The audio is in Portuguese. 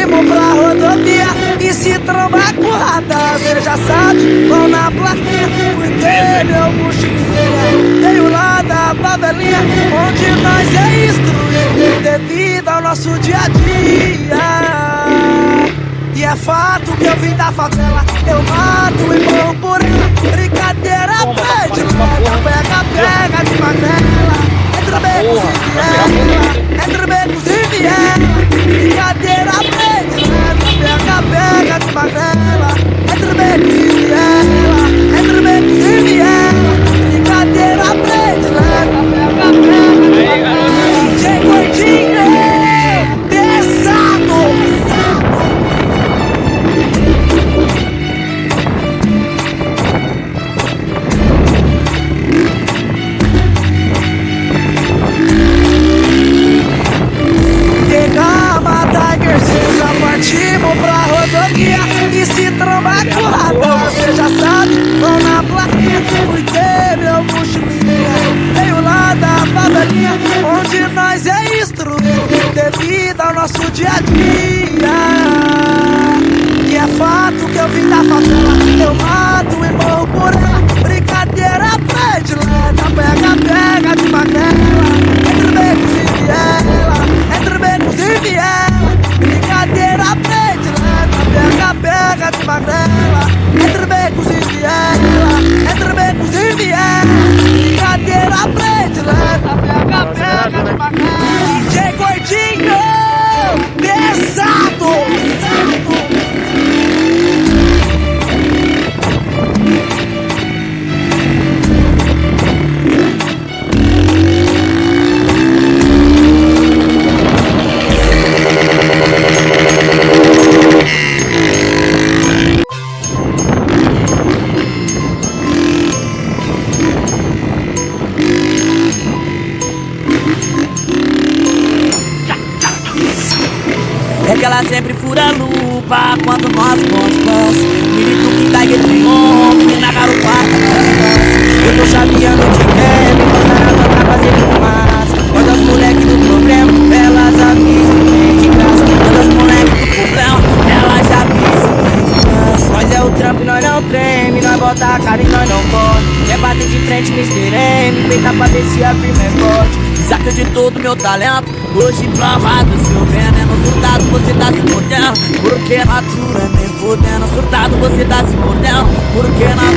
partimos pra rodovia e se trombar com radar, cê já sabe, vão na plaquinha, porque meu mochilinha veio lá da favelinha, onde nós é instruído devido ao nosso dia a dia. E é fato que eu vim da favela, eu mato e morro por ela. Brincadeira predileta, pega de magrela, entre becos e viela, entre becos e viela. Brincadeira predileta, pega de magrela, entre becos e viela, entre becos e viela. Brincadeira predileta, pega de magrela. DJ Gordinho, pesado. Partimos pra rodovia e se trombar com radar, cê já sabe, vão na plaquinha, porque meu mochilinha veio lá da favelinha, onde nós é instruído devido ao nosso dia a dia. E é fato que eu vim da favela, eu mato e morro por ela. Brincadeira predileta, pega de magrela, entre becos e viela, entre becos e viela. Brincadeira predileta, pega de magrela, entre becos e viela, entre becos e viela. Brincadeira predileta, pega de magrela. DJ Gordinho, pesado. É que ela sempre fura a lupa quando nós pós. Milito que dá triunfo na garupada. Eu tô chaveando de rap, passando pra fazer fumaça. Quando as moleques do problema, elas avisam, vem de graça. Quando as moleques do problema, elas avisam, vem de graça. Nós é o trampo, nós não treme, nós bota a cara e nós não corre. É bater de frente, Mr. M, peita pra ver se a firma é forte. Saca de todo meu talento, hoje provado. Seu veneno surtado, você tá se mordendo, porque natura nem fudendo. Surtado, você tá se mordendo, porque natura